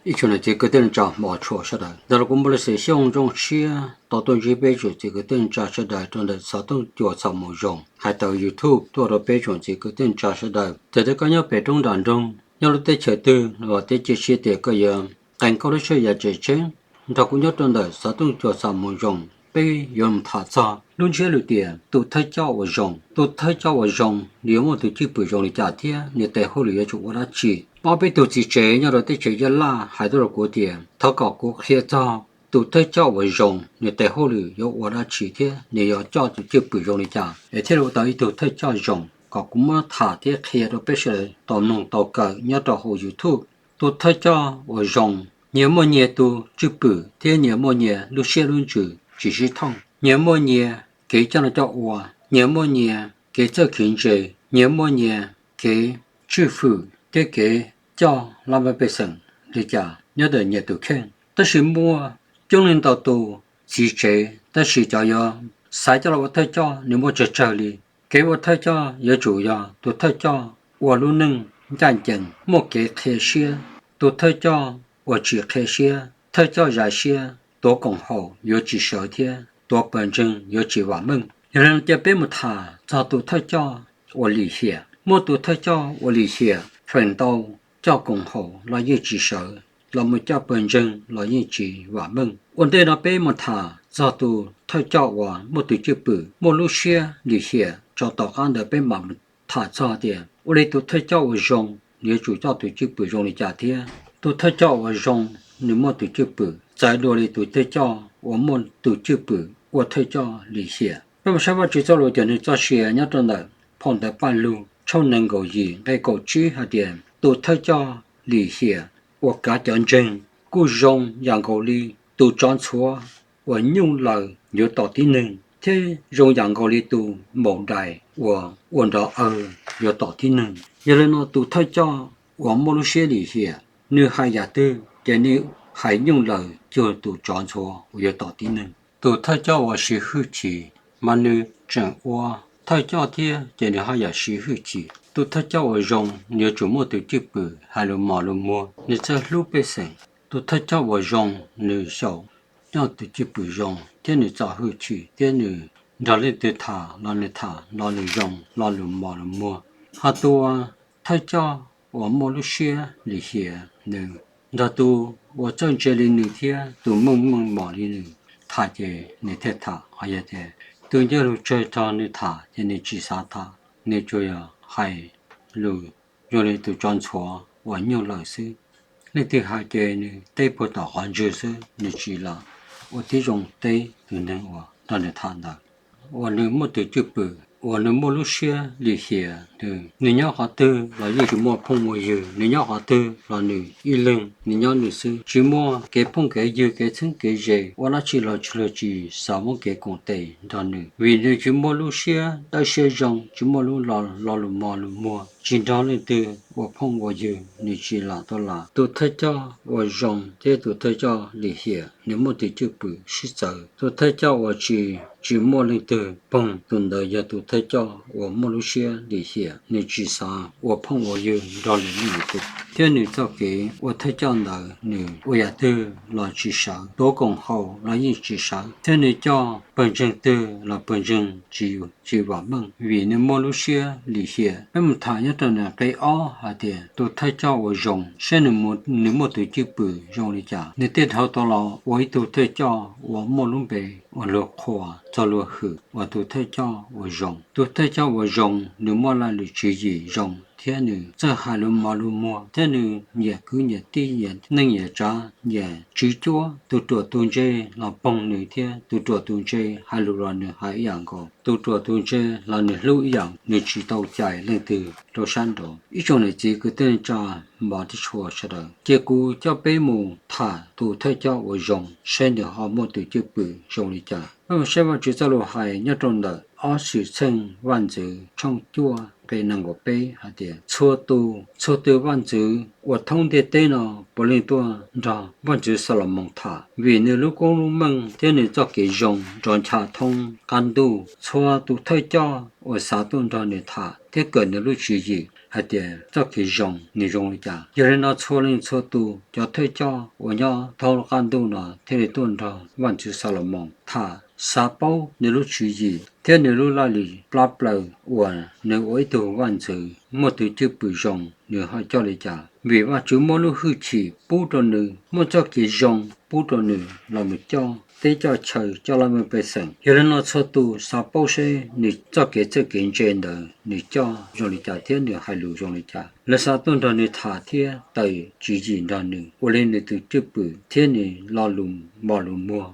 以前的这个等着没错是的，但是我们的是乡中区啊，到东西北区这个等着是的，真的啥都叫啥没用，还到 YouTube 到了北中这个等着是的，在这个要北中当中，要是在车头，我在这些的个样，但搞的是也这些，他公交真的啥都叫啥没用。被用他咋？弄起来点都太叫我用，都太叫我用，连我都就不用的家庭，你带后来也就我那去。宝贝都是这样的，对这一拉还都是过点，他搞过些早，都太叫我用，你带后来要我那去的，你要叫就不用的家，而且我到一都太叫用，搞古么他的开都必须到弄到个，你要到后头都太叫我用，年末年都就不，第年末年路线路就。只是痛，年末年给这样的我，年末年给这经济，年末年给支付，给叫老百姓的家，有的人都看，但是我中领导都支持，但是就要谁叫我太叫，你莫支持哩，给我太叫也主要，都太叫我都能认真，莫给开些，都太叫我只开些，太叫这些。多更好，有几十天，多本正有几万门。有人在北木塔找到他叫我理解，莫到他叫我理解，反倒叫更好，那有几十，那么叫本正那有几万门。我对那北木塔找到他叫我莫对这不，莫路些理解，找到俺的北木塔找的，我来到他叫我用，也主找对这不用的家庭，到他叫我用，你莫对这不。在罗里都在叫我们都就不，我才叫理解。那么什么制造了点的这些人真的碰到半路，超能够以那个区和点都才叫理解。我家讲真，故用养狗里都长错，我用了有到底能，这用养狗里都冇带，我问到有到底能，有人呢都才叫我冇路些理解，女孩也都点你。还用了就都装错，我也到底呢。都他叫我是后期，嘛呢整我，他叫的今天还要是后期，都他叫我用，你怎么都就不，还有马路么？你在路边上，都他叫我用，你少，要都就不用，天你找后去，天你哪里对他，哪里用，哪里马路么？他多啊，他叫我马路些那些呢。那都我正这里那天都懵懵忙里呢，他的那天他还有的，都要路追他那他，就你击杀他，你就要还路原来都装错，我用老师，你对还给呢，对不到还就是你知了，我这种对都能我让你谈的，我能没得就不。我能莫路些理解的，你要好的，那也就莫碰我有；你要好的，那你一人，你要女生，只莫给碰给有给蹭给热，我那去了啥么给工地，那你为了就莫路些，那些人就莫路路马路莫，经常的的我碰我有，你去哪到哪，都太叫我用，这都太叫理解，你莫得就不是走，都太叫我去。只莫里的碰懂得也都太叫我莫路些理解，你至少我碰我有让人理解。天你做给我太叫的你，我也都来至少多更好来一至少。天你叫本身的那本身只我们为你莫路些理解，那么他也都能给还的都太叫我用，现在你莫对就不用的家，你对头到了我都太叫我莫路呗。我落花做落去，我都太叫我用，都太叫我用，你莫来你自己用。天女这还路马路么？天女也姑也低也能也渣也执着，都做东西那帮女天都做东西，还路让你还一样个，都做东西让你路一样，你知道在那的都山多，一种的这个等着没得错是的，结果叫北母他都太叫我用，生的好么都就不用的家。那么什么制造了还那种的。ở sự chân văn chữ trong chua cái năng của bé hạt tiền chua tu văn chữ và thông địa tê nó bổ lên tua ra văn chữ Solomon thả vì nếu lúc con lúc măng thế nên cho cái dùng tròn trả thông can tu chua tu thay cho và xã tuần ra nên thả thế cần nếu lúc chữ gì hạt tiền cho cái dùng nên dùng cả giờ nên nó chua lên chua tu cho thay cho và nhau thâu can tu nó thế nên tuần ra văn chữ Solomon thả sa bao nếu lúc chữ gì thế nếu lúc la lì bla bla và nếu ấy tu văn chữ một từ chữ bự rộng nếu họ cho lấy trả vìว่าchữ mỗi lúc hư chỉ bố đồ nữ một cho cái rộng bố đồ nữ là một cho thế cho trời cho là một bề sừng giờ nó cho tu sa bao sẽ nếu cho cái trên đó nếu cho rồi lấy trả thế nếu hai lũ rồi lấy trả là sa tuần đó nếu thả thế tại chữ gì đó nữ và lên nếu từ chữ bự thế nếu lo lùm bỏ lùm mua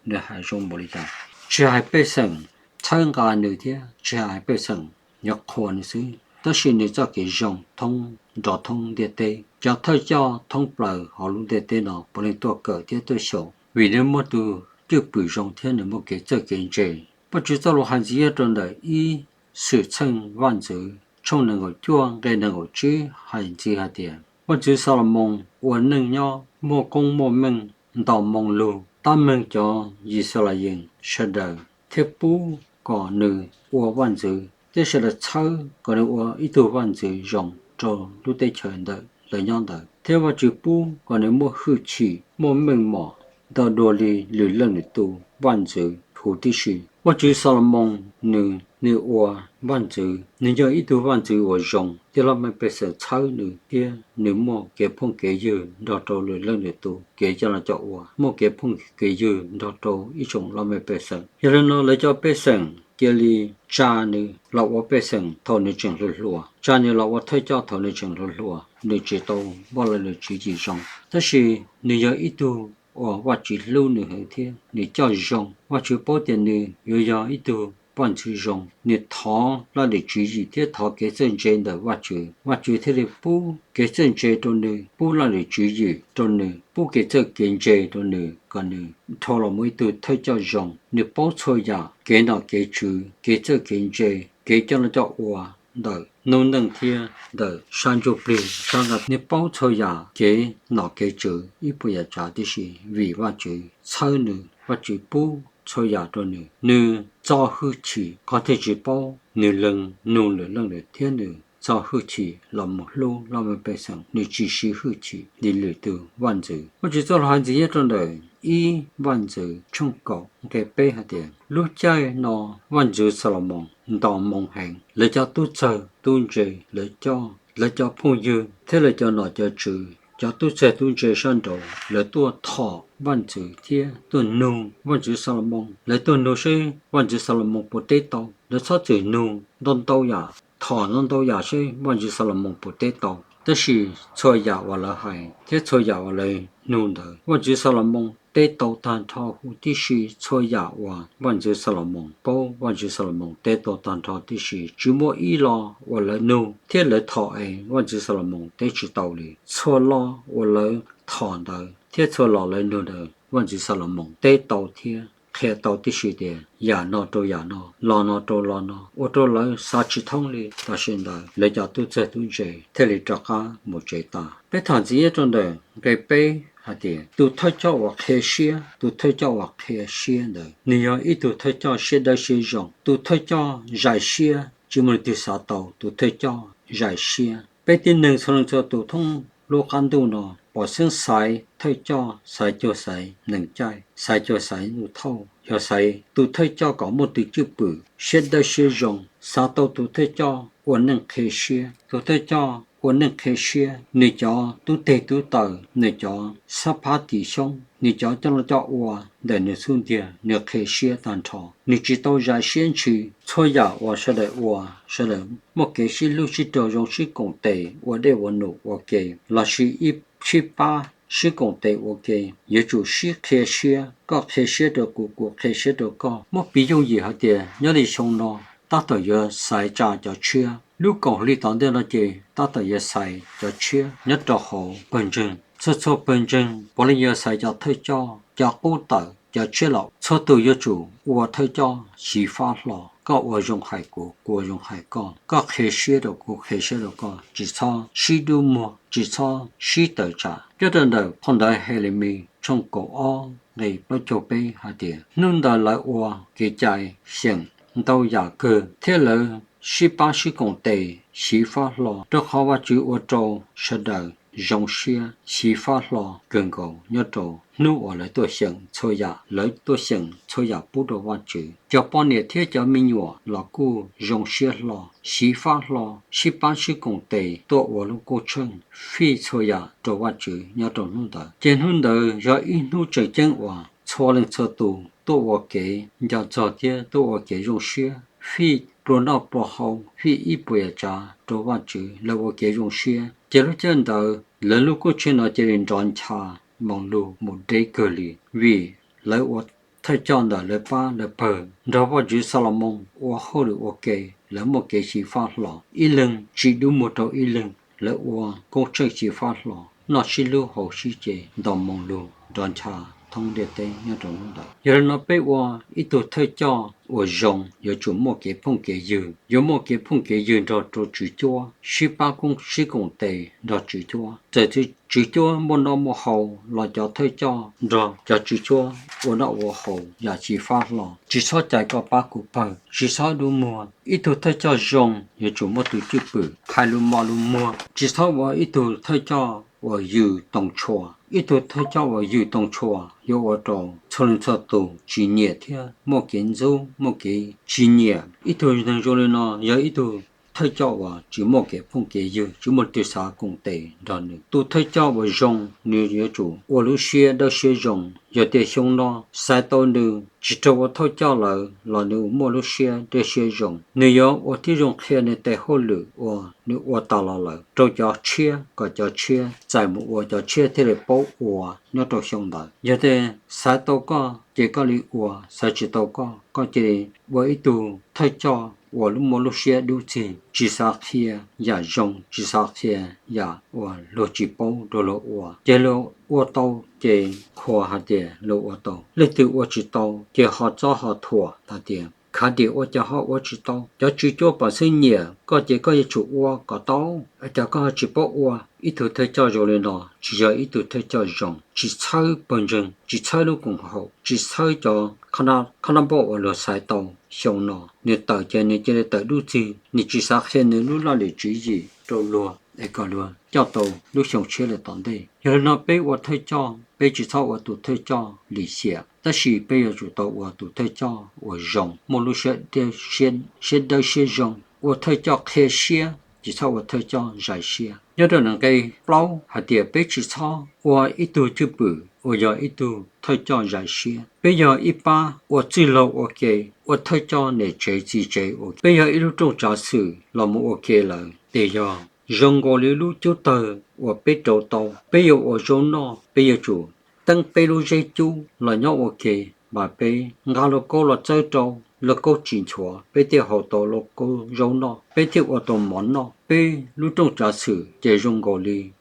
nếu hai rộng bỏ lấy trả chỉ hai bề sừng thân cả nữ thế chỉ hai bề sừng nhọc khổ nữa xí đó là nếu cho cái rộng thông rõ thông địa tê cho thời cho thông bờ họ luôn địa tê nó bỏ lên tua cờ thế tôi sầu vì nếu một từ chưa bự rộng thế nếu một cái chơi cái chơi bất cứ cho lo hành gì ở trong đời y sự chân văn chữ trong năng ở chuông cái năng ở chữ hành gì hạt tiền bất cứ sao là mong uốn nâng nhau mua công mua mình đào mong lưu tam mình cho gì sao là gì sẽ đời thế bố có nữ uốn văn chữ thế sẽ là chơi có nữ uốn ít tu văn chữ rộng cho lúc tây trời đời lời nhau đời thế và chữ bố có nữ mua hư chỉ mua mình mỏ đào đồ lì lưỡi lần lưỡi tu văn chữ thủ tí sĩ và chữ Solomon nữ nữ uốn văn chữ nữ cho ít tu văn chữ uốn rộng thế là mình phải sợ chơi nữ kia nữ mua cái phong cái dư đào trâu lưỡi lần lưỡi tu cái cho là cho uốn mua cái phong cái dư đào trâu ít种là mình phải sợ cho nên nó lấy cho phải sợ kia li cha nữ là uốn phải sợ thầu nữ chừng lưỡi lúa cha nữ là uốn thay cho thầu nữ chừng lưỡi lúa nữ chỉ tàu bao là nữ chỉ gì rộng thế thì nữ cho ít tu và chỉ lâu nữa hơn thế, nữ cho rộng, và chỉ bao tiền nữ, giờ ít tu, bán chỉ rộng, nữ thọ là để chỉ gì thế thọ cái chân trên đó và chỉ thế là bù cái chân trên đó nữ, bù là để chỉ gì đó nữ, bù cái chân trên đó nữ, còn nữ thọ là mỗi tu thay cho rộng, nữ bao thôi ya, cái nào cái chữ, cái chân trên, cái cho nó cho đời nông nông thiên đời sản xuất bì sản xuất nếu bao nhiêu nhà cái nào cái chữ ít bây giờ trả đi xí vìว่าchữ chơi nữa và chữ bù chơi nhà đó nữa nữa cho hư chỉ có thể chữ bao nữa lần nông nữa thiên nữa cho hư chỉ là một lô là một bề sản nữa chỉ是hư chỉ đi lựa từ văn chữ và chữ cho là gì trong đời y văn chữ trong cổ cái bề hạt tiền lúc chơi nó văn chữ Solomon đào mong hành lấy cho tu chơi tu chơi lấy cho phong dư thế lấy cho nó cho tu chơi tu chơi sang đầu lấy tu thọ văn chữ thiên tu nung văn chữ Solomon lấy tu nung sư văn chữ Solomon potato lấy cho chữ nung don tàu ya thọ don tàu ya sư văn chữ Solomon potato đó là chơi ya và là hay thế chơi ya và là nung đời văn chữ Solomon tế tàu tàn thọ hữu tí sĩ chơi giả và văn chữ Solomon bao văn chữ Solomon tế tàu tàn thọ tí sĩ chú mua ý lo và lợi nô thế lợi thọ ấy văn chữ Solomon tế chữ tàu lì chơi lo và lợi thọ đời thế chơi lo lợi nô đời văn chữ Solomon tế tàu thế khe tàu tí sĩ đề giả nó lo nó ô tô lợi sa chỉ thông lì ta xin đời lấy cho tu chơi thế lì cho cả một chế ta bé thằng gì ở trong đời cái bé tu thay cho hoặc khe xia tu thay cho hoặc khe xia đời nếu ít tu thay cho xia đời xia rộng tu thay cho giải xia chỉ muốn tu sa tàu tu thay cho giải xia bé tin nâng xong cho tu thông lô can tu nó bỏ xương sai thay cho sai nâng chai sai cho sai nụ thâu cho sai tu thay cho có một từ chữ bự xia đời xia rộng sa tàu tu thay cho uốn nâng khe xia tu thay cho uốn nâng khe xia nửa cho tu tê tu tờ nửa cho sắp phá tỷ sông nửa cho nó cho uốn để nửa xuân tiền nửa khe xia tàn thọ nửa chỉ tàu ra xiên chữ thôi giả uốn sẽ để uốn sẽ để một cái xí lưu xí trò trong xí công tệ uốn để uốn nụ uốn kề là xí ít xí ba xí công tệ uốn kề giờ chủ xí khe xia có khe xia được của khe xia được có một ví dụ gì hả tiền nhớ đi sông nó ta tự giờ xài trà cho chưa lúc còn đi tận đây là gì ta tự giờ xài cho chưa nhất cho hồ bình chân cho bình chân bỏ lên giờ xài cho thay cho cố tự cho chưa lọ cho từ giờ chủ và thay cho chỉ pha lọ có ở trong hải của trong hải có khế xe đồ của khế xe đồ có chỉ cho sĩ đu mua chỉ cho sĩ tự trả cho nên là con đại hệ là mi trong cổ o này bao chỗ bé hạt tiền nên là lại qua cái chạy hiện đâu giả cơ thế là sĩ ba sĩ công tệ sĩ phát lo cho họ và chữ ở châu sẽ đời dòng xe sĩ phát lo gần cầu nhớ châu nếu ở lại tôi hiện thôi giả lấy tôi hiện thôi giả bút đồ văn chữ cho bọn này thế cho mình nhỏ là cô dòng xe lo sĩ phát lo sĩ ba sĩ công tệ tôi ở lúc cô chân phi thôi giả đồ văn chữ nhớ châu luôn đó trên hơn đời do ít nút trời chân hòa cho lên cho tù tôi ở cái giờ cho thế tôi ở cái dòng xe phi rồi nó bỏ hậu phi ít bùi trả đồ văn chữ là ở cái dòng xe chỉ lúc chân đời lần lúc cô chuyện ở trên tròn cha mong lu một day cơ li vì lấy ở thay chọn đời lấy ba lấy bờ đó vào chữ Salomon ở hậu được ok lấy một cái chỉ phát lọ ít lần chỉ đủ một đầu ít lần lấy ở cô chơi chỉ phát lọ nó chỉ lu hậu chỉ chế đồng mong lu tròn cha thông điệp tây nhớ trong đó giờ nó bé qua ít tuổi thay cho ở rồng giờ chủ một cái phong cái dư giờ một cái phong cái dư đó cho chủ cho 18公10公地đó chủ cho giờ thì chủ cho một năm một hậu là cho thay cho rồi cho chủ cho một năm một hậu giờ chỉ phát lo chỉ số chạy có 3 cú bờ chỉ số đủ mua ít tuổi thay cho rồng giờ chủ một tuổi chữ bự hai luôn mua chỉ số vào ít tuổi thay cho ở dư đồng chùa ít tuổi thay cho ở dư đồng chùa yêu ở trong thôn thọ tù chỉ nhẹ thế một kiến dâu một cái chỉ nhẹ ít tuổi thằng rồi nó giờ ít tuổi thay cho vào chỉ một cái phong cái dư chỉ một tiêu xả cùng tệ đó nữa tôi thay cho vào rong như nhớ chủ ở lúc xưa đó xưa rong giờ để xong nó sai tôi nữa chỉ cho vào thay cho là nữa một lúc xưa để xưa rong nếu giờ ởที่rong kia này để hỗ lử ở nếu ở tao là cho chia có cho chia tại một ở cho chia thì là bảo ở nó cho xong đó giờ để sai tôi có chỉ có lý ở sai chỉ tôi có chỉ với tu thay cho我们摩洛些都是至少天也用至少天也我落几包到了我，这了我到这看下的了我到，那对我知道这好早好拖他的。看的我就好我知道，要制作本身呢，个这个一出我个刀，这个直播我一头太教育了呢，只要一头太教育用，只操本人，只操了更好，只操着看到把我了赛道上呢，你到这你这里到路子，你至少现在路那里注意走路。ไอ้ก็รู้เจ้าโตลูกชงเชื่อเลยตอนนี้ยังนอไปว่าเธอจ้าไปจีเท่าว่าตัวเธอจ้าหลีเสียแต่สิไปอยู่จุดตัวว่าตัวเธอจ้าว่าจงมลูกเชื่อเดียวเชื่อเดียวเชื่อจงว่าเธอจ้าเคเสียจีเท่าว่าเธอจ้าใจเสียยังเดินไกลเปล่าหาเดียวไปจีเท่าว่าอีตัวจืบปืว่าอย่าอีตัวเธอจ้าใจเสียไปอย่าอีป้าว่าจีเราโอเคว่าเธอจ้าเนี่ยใจจีใจโอเคไปอย่าอีลูกจงจ่าสื่อเราไม่โอเคเลยเดียวrong gọi lưu chú tờ và bé trâu tàu bé yêu ở rong nó bé yêu chủ tăng bé lưu dây chú là nhau ok mà bé ngã lô cô là chơi trâu là cô chỉnh chùa bé tiêu hậu tàu là cô rong nó bé tiêu ở tàu món nó bé lưu trong trả sử để rong gọi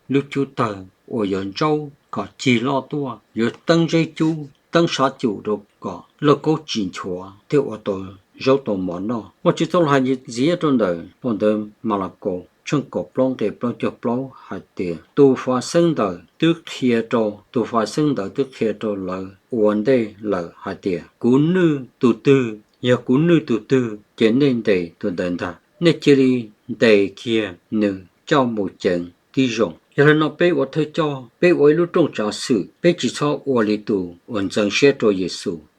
lưu chú tờ ở dân châu có chỉ lo tua rồi tăng dây chú tăng sát chủ được có là cô chỉnh chùa tiêu ở tàu rau tàu món nó mà chỉ tao là gì ở trong đời còn đời mà là cô trong cổ plong để plong cho plong hạt tiền tu phát sinh đời tức kia trâu tu phát sinh đời tức kia trâu là vấn đề là hạt tiền cú nữ tu tư giờ cú nữ tu tư chỉ nên để tu đến ta nên chỉ đi để kia nữ cho một trận đi rộng giờ nó bé ở thời cho bé ở lúc trong trả sự bé chỉ cho ở lý tu hoàn thành sẽ cho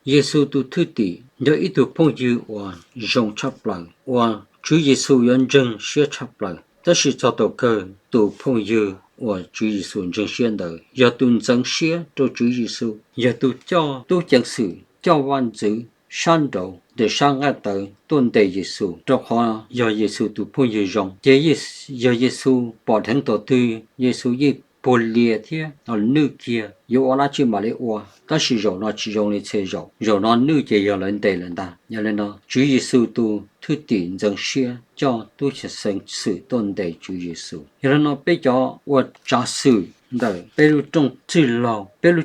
Giêsu tu thứ tỷ nhớ ít tu phong dư ở rộng chấp lại ở Chúa Giêsu nhân dân sẽ chấp lại但是找到个都朋友我主耶稣正选的要都正些都主耶稣要都教都讲事教万子山斗的上岸的顿的耶稣这话要耶稣都朋友用这要耶稣把天到对耶稣一不列天那女kia有那去马来话但是有那只用的车有那女kia有人对人的有人呢主耶稣都thứ tiền dân xe cho tôi sẽ sinh sự tôn đầy Chúa Giêsu. Giờ nó bây giờ我trả sự đời bây lúc trong chữ lâu bây lúc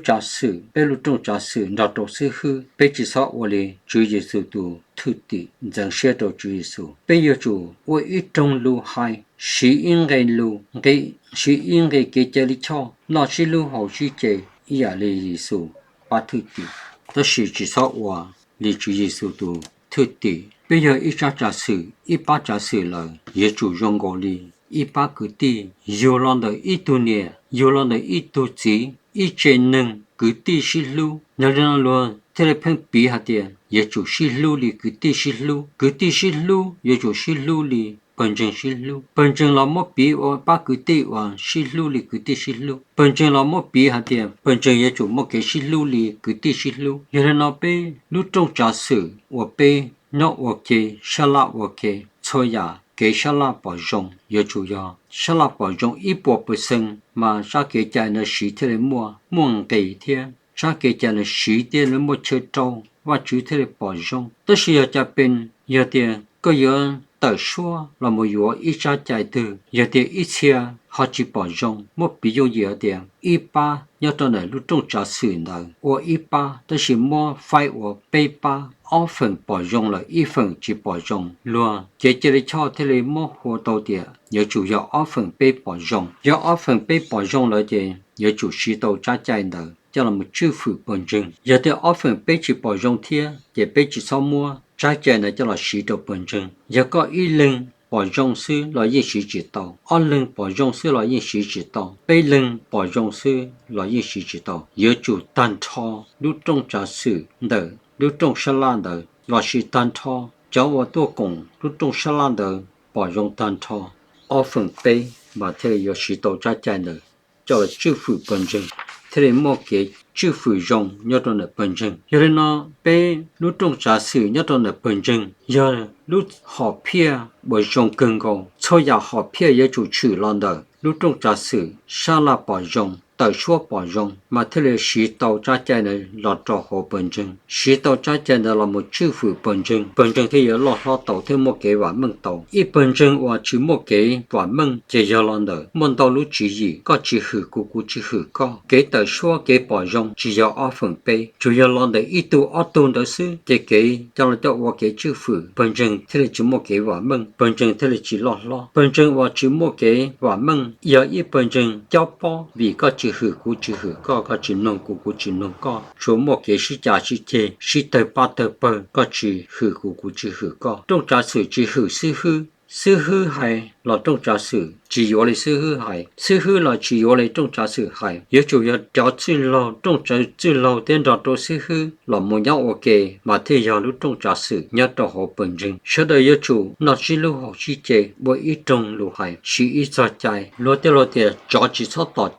trả sự nào tổ sư hư bây chỉ sợ ô lì Chúa Giêsu tu thứ tỷ rằng sẽ tổ Chúa Giêsu bây giờ chủ ô ít trong lưu hai sĩ in gây lưu cái sĩ in gây cái chơi lý cho nó sĩ lưu hậu sĩ chơi ý à lì Giêsu ba thứ tỷ đó sĩ chỉ sợ ô lì Chúa Giêsu tu thứ tỷ bây giờ ít trả sự ít ba trả sự là ye chủ dùng gọi lì ít ba cứ tỷ yêu lòng đời ít tu nè yêu lòng đời ít tu chỉ ít trên nâng cứ tỷ sĩ lưu nhớ ra luôn thế là phân biệt hạt tiền ye chủ sĩ lưu lì cứ tỷ sĩ lưu ye chủ sĩ lưu lì本正老莫比我把个地往西路里个地西路，本正老莫比下点，本正也就莫给西路里个地西路，有人老被路中假设我被那我给沙拉我给错呀。给沙拉保重，也主要沙拉保重一波不生，嘛沙给家呢十天的莫给天，沙给家呢十天的莫吃粥，ว่า主天的保重，但是要จะเป็น有点个人。tờ số là một yếu ít ra chạy từ giờ thì ít xe họ chỉ bỏ rong một ví dụ gì ở điểm ít ba nhớ cho này lúc trong trả sự nào or ít ba đó là mua phải or bay ba ở phần bỏ rong là ít phần chỉ bỏ rong luôn chỉ để cho thế này mua hồ đầu tiền nhớ chủ yếu ở phần bay bỏ rong nhớ ở phần bay bỏ rong là gì nhớ chủ sĩ đầu trả chạy nào cho là một chữ phụ本身giờ thì ở phần bay chỉ bỏ rong thiệt để bay chỉ sau mua trái chạy này cho là sĩ đầu本身giờ có ý lưng bỏ rong sư là yên sĩ chỉ tàu ở lưng bỏ rong sư là yên sĩ chỉ tàu bay lưng bỏ rong sư là yên sĩ chỉ tàu giờ chủ tan cho lúc trong trả sự đời lúc trong sa lan đời là sĩ tan cho cháu ở tổ cùng lúc trong sa lan đời bỏ rong tan cho ở phần bay mà thế giờ sĩ tàu trái chạy này cho là chữ phụ本身thế là một cái chữ phụ rong nhớ trong là本身giờ nên nó bé lúc trong trả sự nhớ trong là本身giờ lúc họ phía bởi rong cần cầu cho nhà họ phía giờ chủ trừ lan đời lúc trong trả sự sa la bỏ rong tờ số bỏ rong mà thế là sĩ tàu trả chạy này là trò họ本身sĩ tàu trả chạy này là một chữ phụ本身thì giờ lo tàu thêm một cái vạn mừng tàu ít本身và chỉ một cái vạn mừng chỉ giờ lan đời mừng tàu lúc chỉ gì có chỉ hử cụ chỉ hử có cái tờ số cái bỏ rong chỉ giờ ở phần b chủ yếu lan đời ít tu ở tuần đó sư cái cho là tàu và cái chữ phụ本身thế là chỉ một cái vạn mừng本身thế là chỉ lo本身và chỉ một cái vạn mừng giờ ít本身交包vì có chỉ hử cụ chỉ hử có chỉ nông cụ chỉ nông có số một cái sĩ trả sĩ thế sĩ tờ ba tờ bờ có chỉ hử cụ chỉ hử có trong trả sự chỉ hử sư hư hay là trong trả sự chỉ yếu là sư hư là chỉ yếu là trong trả sự hay yếu chủ yếu trả sự là trong trả sự là tên đó trong sư hư là một nhau ok mà thế giờ lúc trong trả sự nhớ đó họ本身sau đó yếu chủ nó chỉ lưu họ chỉ chế bởi ít trong lưu hay chỉ ít ra chạy lo thế trả chỉ sao tỏ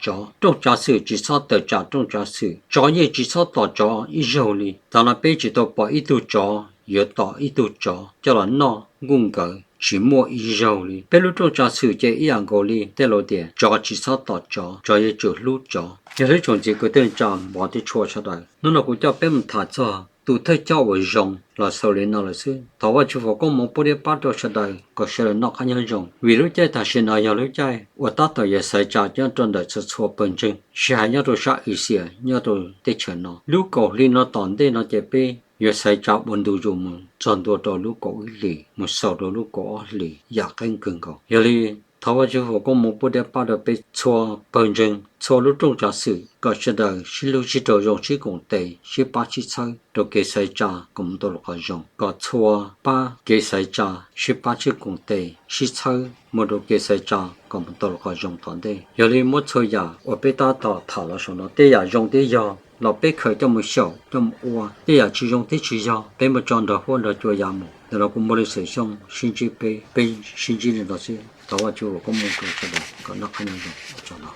trong trả sự chỉ sao tờ trả trong trả sự trả gì chỉ sao tỏ ít dầu li ta là bây chỉ tao bỏ ít tu trả yếu tỏ ít tu trả cho là nó ngung cỡ chỉ mua ít dầu li bây lúc trong trả sự chế ít ăn gọi li thế lo tiền trả chỉ sao tỏ trả gì chủ lưu trả giờ thấy chọn gì cái tên trả bỏ đi chua cho đấy nó cũng cho bé mình thả cho tụ thấy cho với rong là sau lên nó là xứ thảoว่า chú phụ công một bữa đi bắt được cho đấy có sẽ là nó khá nhân rong vì lúc chơi ta sẽ nói giờ lúc chơi và ta tự giờ sai trả cho trong đời sự chua本身是还要多少一些要多得钱呢如果你那当地那这边要sai trả温度就么赚多到如果一里么少到如果二里也更高有哩thảoว่า chú phụ công một bữa đi bắt được被chua本身chua lúc trong trả sự có sẽ đời xin lưu chỉ đồ rong chỉ cùng tệ chỉ ba chỉ chơi đồ kế sai trả cũng đồ lục rong có chua ba kế sai trả chỉ ba chỉ cùng tệ chỉ chơi một đồ kế sai trả cũng đồ lục rong toàn đây giờ đi một chơi ya ở bên ta tao thảo là số nó tê ya rong tê ya là bên khởi trong một sầu trong oa tê ya chỉ rong tê chỉ ya bên một tròn đồ hoa đồ chua ya một rồi nó cũng mới sử dụng sinh chi bên sinh chi này đó chứ thảoว่า chú có một cái cho đó có nó không được cho nó